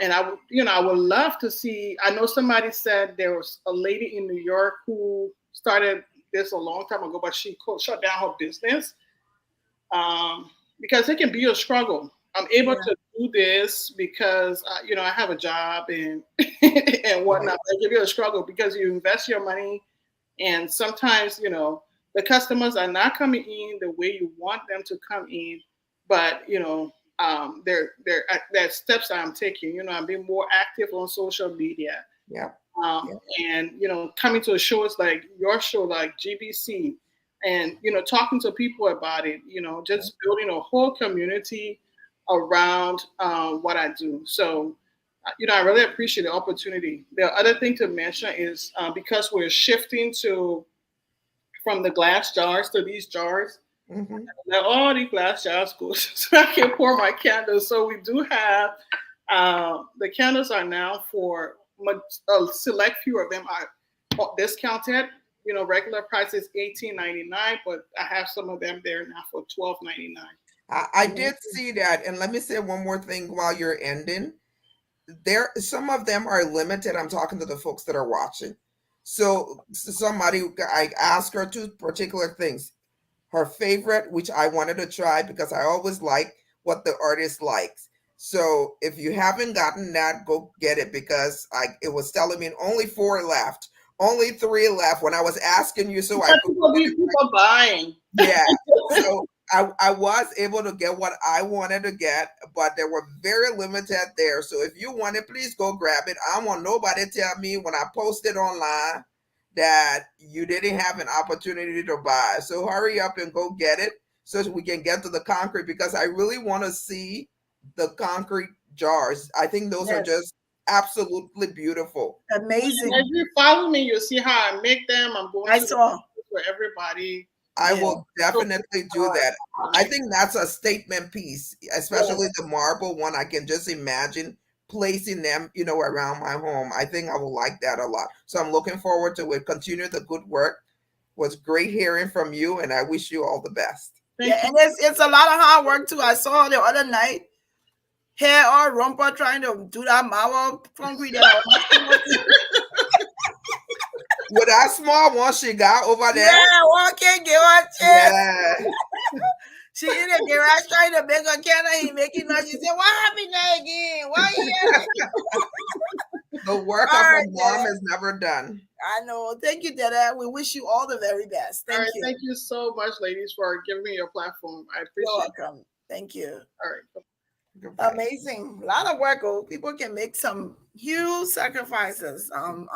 And I would love to see. I know somebody said there was a lady in New York who started this a long time ago, but she shut down her business because it can be a struggle. I'm able to do this because I have a job and and whatnot. It can be a struggle because you invest your money, and sometimes the customers are not coming in the way you want them to come in, but they're steps I'm taking. I'm being more active on social media. Yeah. And coming to shows like your show, like GeesBeeCee, and talking to people about it. Just building a whole community around what I do. So, I really appreciate the opportunity. The other thing to mention is because we're shifting from the glass jars to these jars. Mm-hmm. Now all the glass jars go so I can pour my candles. So we do have the candles are now for a select few of them are discounted. Regular price is $18.99, but I have some of them there now for $12.99. I did see that, and let me say one more thing while you're ending. Some of them are limited. I'm talking to the folks that are watching. So I asked her two particular things. Her favorite, which I wanted to try because I always like what the artist likes. So if you haven't gotten that, go get it because it was telling me only 4 left, only 3 left when I was asking you. So I could people buying. Yeah. So I was able to get what I wanted to get, but they were very limited there. So if you want it, please go grab it. I don't want nobody to tell me when I posted online that you didn't have an opportunity to buy. So hurry up and go get it so we can get to the concrete because I really want to see the concrete jars. I think those are just absolutely beautiful. Amazing. And if you follow me, you'll see how I make them. I'm going to for everybody. I will definitely do that. I think that's a statement piece, especially the marble one. I can just imagine placing them, around my home. I think I will like that a lot. So I'm looking forward to it. Continue the good work. It was great hearing from you, and I wish you all the best. And it's a lot of hard work too. I saw the other night, hair or rumper trying to do that marble concrete. With that small one she got over there. Yeah, one can get one chair. Yeah. She in the garage trying to make a candle. He making noise. She said, "What happened there again? Why you?" The work of a mom is never done. I know. Thank you, Dada. We wish you all the very best. Thank you. Thank you so much, ladies, for giving me your platform. I appreciate it. You're welcome. Thank you. All right. Goodbye. Amazing. A lot of work. People can make some huge sacrifices. Own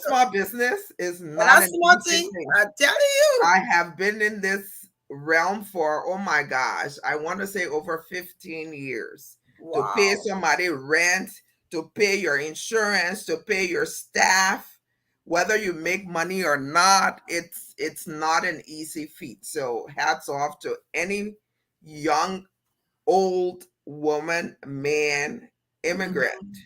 small business is not an easy thing. I tell you. I have been in this realm for, oh my gosh, I want to say over 15 years. Wow. To pay somebody rent, to pay your insurance, to pay your staff, whether you make money or not. It's not an easy feat. So hats off to any young, old woman, man, immigrant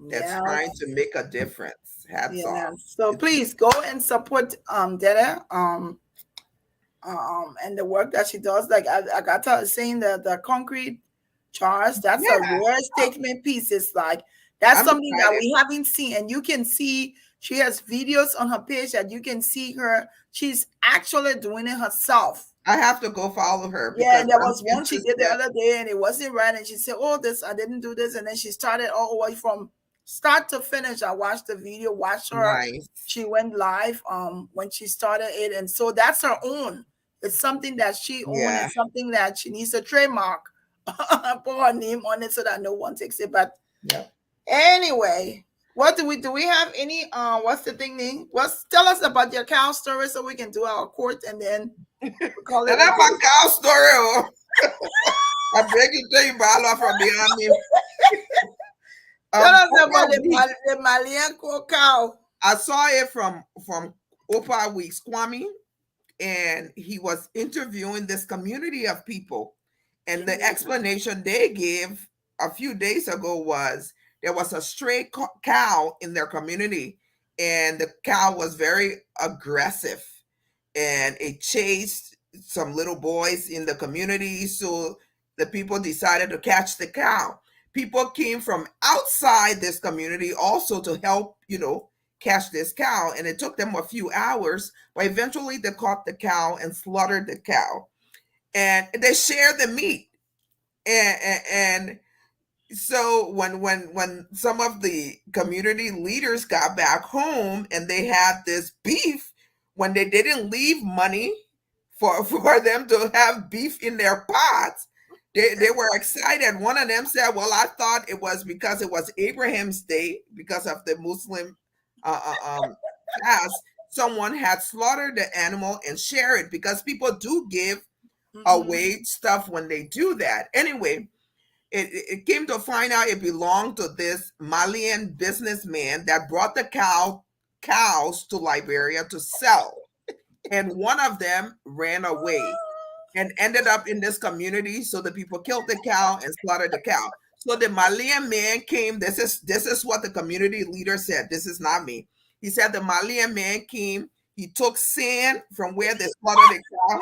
that's Yeah. trying to make a difference. Hats Yeah. off. So It's please go and support Dede and the work that she does. Like I got her saying the concrete charge, that's a yeah, rare statement piece. It's like that's I'm something that excited. we haven't seen. And you can see she has videos on her page that you can see her. She's actually doing it herself. I have to go follow her Yeah, because and there I'm was one she did the interested. other day and it wasn't right. And she said, oh, this, I didn't do this. And then she started all the way from start to finish. I watched the video, watched her. Nice. She went live when she started it. And so that's her own. It's something that she owns Yeah. and something that she needs a trademark. Put her name on it so that no one takes it. But Yeah. anyway, what do we have any what's the thing name? What's tell us about your cow story so we can do our court and then we call it And a that's my day. cow story. Oh. I beg you, tell you, Bala from behind me. Tell us about Oprah Weeks. the Malian cow. I saw it from Oprah Weeks, Kwame, and he was interviewing this community of people, and the explanation they gave a few days ago was there was a stray cow in their community, and the cow was very aggressive, and it chased some little boys in the community. So the people decided to catch the cow. People came from outside this community also to help, catch this cow. And it took them a few hours, but eventually they caught the cow and slaughtered the cow. And they shared the meat. And so when some of the community leaders got back home and they had this beef, when they didn't leave money for them to have beef in their pots, they were excited. One of them said, well, I thought it was because it was Abraham's day, because of the Muslim fast. Someone had slaughtered the animal and shared it, because people do give away stuff when they do that. Anyway, it came to find out it belonged to this Malian businessman that brought the cows to Liberia to sell. And one of them ran away and ended up in this community. So the people killed the cow and slaughtered the cow. So the Malian man came. This is what the community leader said. This is not me. He said the Malian man came. He took sand from where they slaughtered the cow.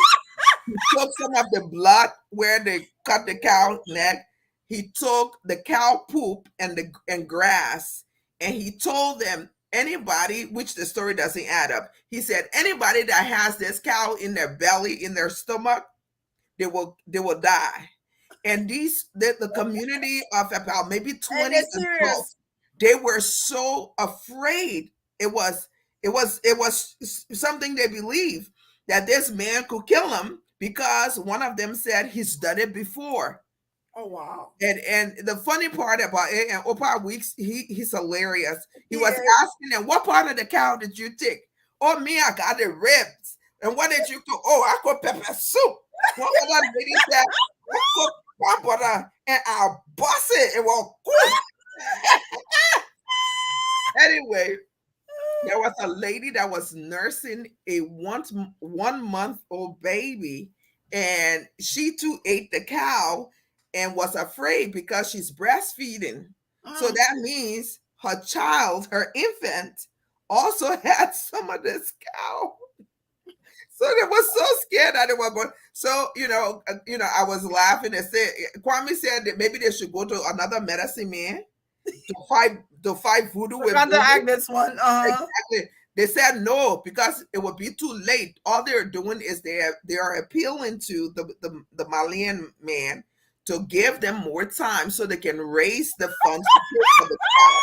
He took some of the blood where they cut the cow neck. He took the cow poop and grass, and he told them, anybody, which the story doesn't add up. He said anybody that has this cow in their belly, in their stomach, they will die. And the community of about maybe 20 adults, they were so afraid. It was something they believed that this man could kill them, because one of them said he's done it before. Oh wow. And the funny part about it, and Oprah Weeks, he's hilarious. He was asking them, what part of the cow did you take? Oh, me, I got the ribs. And what did you cook? Oh, I cooked pepper soup. One other lady said, I cooked pampara and I'll bust it. It will cook. Anyway, there was a lady that was nursing a 1 month-old baby, and she too ate the cow and was afraid because she's breastfeeding. So that means her child, her infant, also had some of this cow. So they were so scared that they were going. So I was laughing and said, Kwame said that maybe they should go to another medicine man to fight voodoo with voodoo. Act this one. Exactly. They said no, because it would be too late. All they're doing is they are appealing to the Malian man to give them more time so they can raise the funds for the cow.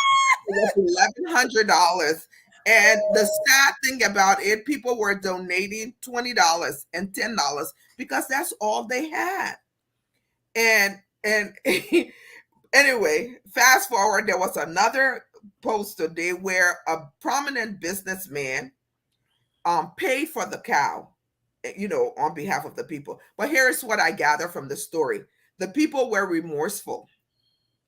It was $1,100. And the sad thing about it, people were donating $20 and $10 because that's all they had. And anyway, fast forward, there was another post today where a prominent businessman paid for the cow, on behalf of the people. But here's what I gather from the story. The people were remorseful,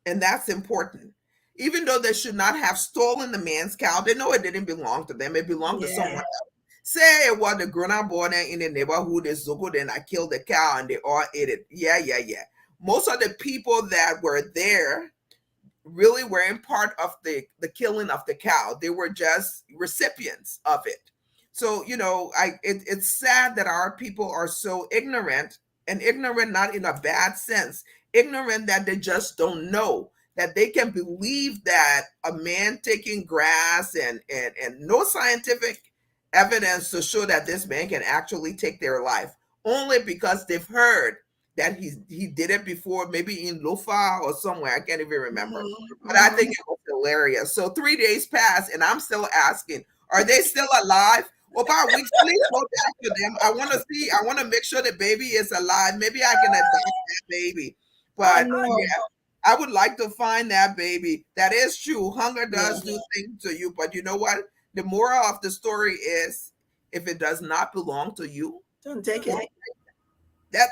and that's important. even though they should not have stolen the man's cow, they know it didn't belong to them. It belonged to someone else. Say it was the grown-up boy in the neighborhood, they zogoed and I killed the cow and they all ate it. Yeah. Most of the people that were there really weren't part of the killing of the cow. They were just recipients of it. So, it's sad that our people are so ignorant, and ignorant not in a bad sense, ignorant that they just don't know that they can believe that a man taking grass and no scientific evidence to show that this man can actually take their life, only because they've heard that he did it before, maybe in Lofa or somewhere. I can't even remember. But I think it was hilarious. So 3 days passed, and I'm still asking, are they still alive? Opa, we please go back to them. I want to make sure the baby is alive. Maybe I can adopt that baby. But yeah, I would like to find that baby. That is true. Hunger does do things to you. But you know what? The moral of the story is, if it does not belong to you, don't take it.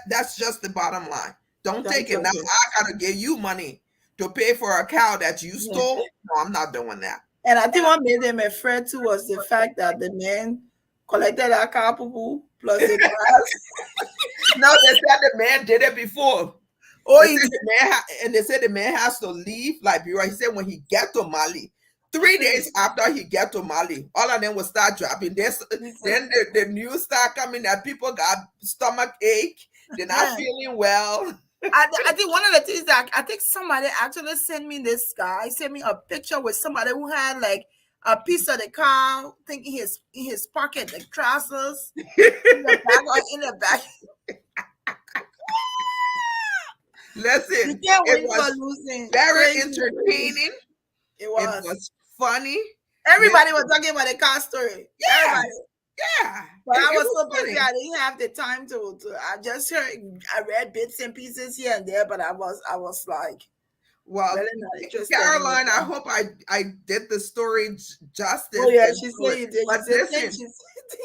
That's just the bottom line. Don't take it. Now I gotta give you money to pay for a cow that you stole. No, I'm not doing that. And I think what made them afraid too was the fact that the man collected that cow poo plus the grass. No, they said the man did it before. They said the man has to leave Liberia. He said when he get to Mali, 3 days after he get to Mali, all of them will start dropping. Then the news start coming that people got stomach ache. They're not feeling well. I think one of the things that I think somebody actually sent me a picture with somebody who had like a piece of the cow, I think in his pocket, like trousers in the back. Listen, it was very entertaining. It was funny. Everybody was talking about the cow story. Yeah. Everybody. Yeah. But I was so busy, I didn't have the time to I just heard, I read bits and pieces here and there, but I was like, well, really Caroline, I hope I did the story justice. Oh yeah, she said you did. But listen,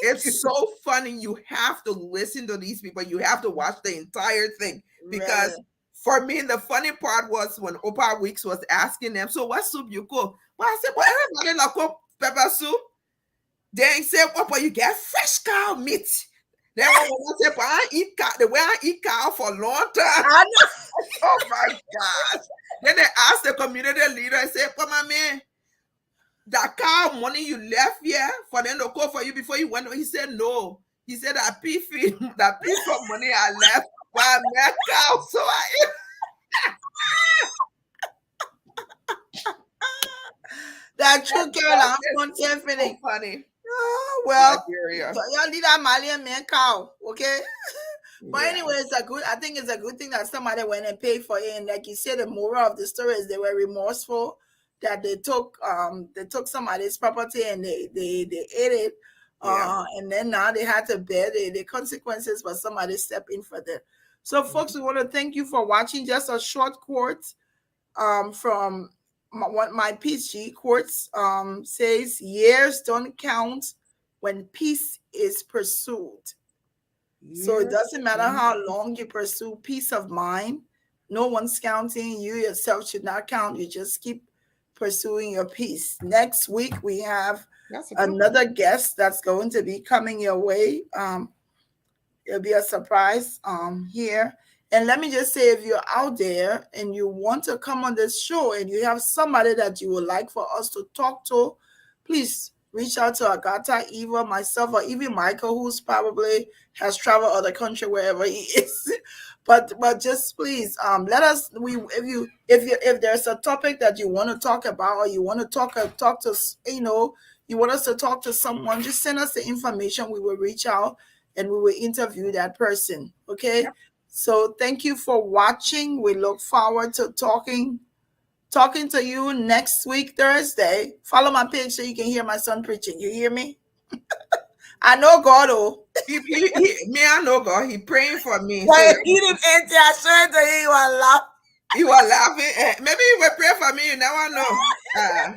it's so funny. You have to listen to these people. You have to watch the entire thing, because for me, the funny part was when Oprah Weeks was asking them, so what soup you cook? Well, I said, well, everybody like cook pepper soup. Then he said, well, but you get fresh cow meat. Then I said, but I eat cow the way I eat cow for a long time. I know. Oh my gosh. Then they asked the community leader, I said, but my man, that cow money you left here for them to cook for you before you went. He said, no. He said, that piece of money I left for I met cow. So That's true, Caroline. So funny. Oh, well, y'all need that Malian man cow, okay? But anyway, I think it's a good thing that somebody went and paid for it. And like you said, the moral of the story is they were remorseful that they took somebody's property and they ate it. And then now they had to bear the consequences, but somebody stepped in for them. So folks, we want to thank you for watching. Just a short quote from my PG quotes says, years don't count when peace is pursued. So it doesn't matter how long you pursue peace of mind. No one's counting. You yourself should not count. You just keep pursuing your peace. Next week, we have another guest that's going to be coming your way. It'll be a surprise here. And let me just say, if you're out there and you want to come on this show and you have somebody that you would like for us to talk to, please reach out to Agatha, Eva, myself, or even Michael, who's probably has traveled other country wherever he is. But just please let us. If there's a topic that you want to talk about, or you want to talk to, you want us to talk to someone, just send us the information. We will reach out and we will interview that person. Okay. Yep. So thank you for watching. We look forward to talking to you next week, Thursday. Follow my page so you can hear my son preaching. You hear me? I know God. I know God. He praying for me. But so he didn't answer. I sure that he was laughing. He was laughing. Maybe he will pray for me. You never know.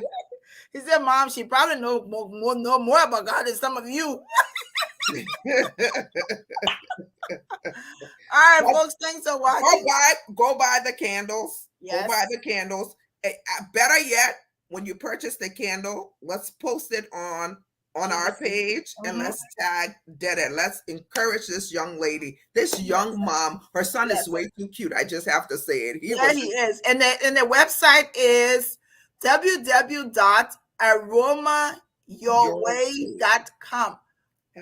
He said, Mom, she probably know more about God than some of you. All right, folks. Thanks for watching. Go buy the candles. Yes. Go buy the candles. Better yet, when you purchase the candle, let's post it on our page and let's tag Dede. Let's encourage this young lady, this young mom. Her son is way too cute. I just have to say it. He is. And the website is www.aromayourway.com.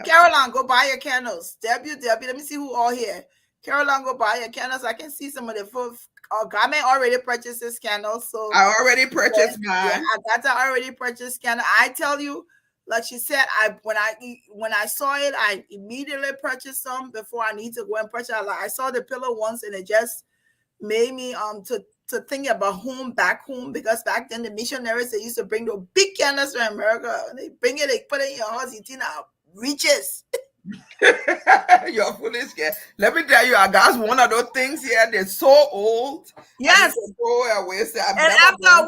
Caroline, go buy your candles. Let me see who all here. Caroline, go buy your candles. I can see some of the folks. Garment already purchased this candle. So I already purchased mine. Yeah, I got to already purchase candle. I tell you, like she said, when I saw it, I immediately purchased some before I need to go and purchase. I saw the pillow once and it just made me to think about home, back home, because back then the missionaries, they used to bring those big candles to America. And they bring it, they put it in your house, it reaches. You're foolish girl. Let me tell you, I got one of those things here. They're so old. Yes. Throw it away. So and after a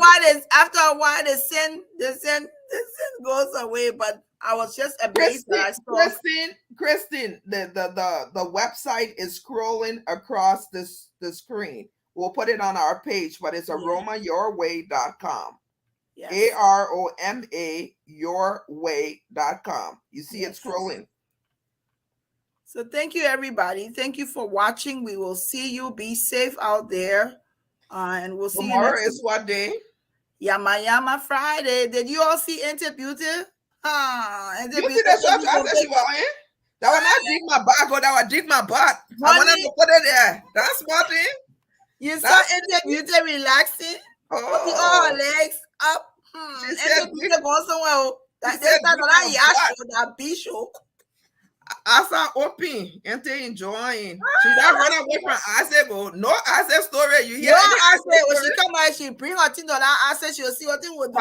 while, the sin goes away. But I was just amazed that I saw. Christine, the website is scrolling across the screen. We'll put it on our page, but it's aromayourway.com. Yes. AROMA yourway.com. You see it scrolling. So thank you, everybody. Thank you for watching. We will see you. Be safe out there. And we'll see Tomorrow you. Is what day? Yama Friday. Did you all see Enter Beauty? You see the shop? I said she was in. That was not dig my back, or that was dig my butt. I wanted to put it there. That's what it. You saw Enter Beauty relaxing. Putting all her legs up. She said, Beauty going somewhere. That's that B show. I saw open and they enjoying. She not run away from Ase go. No Ase story. You hear? No Ase. When she come out, she bring her thing to that Ase. She'll see what thing will do.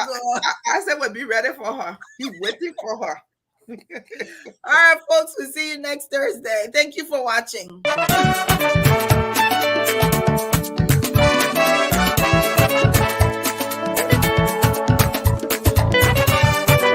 Ase will be ready for her. He waiting for her. All right, folks. We'll see you next Thursday. Thank you for watching.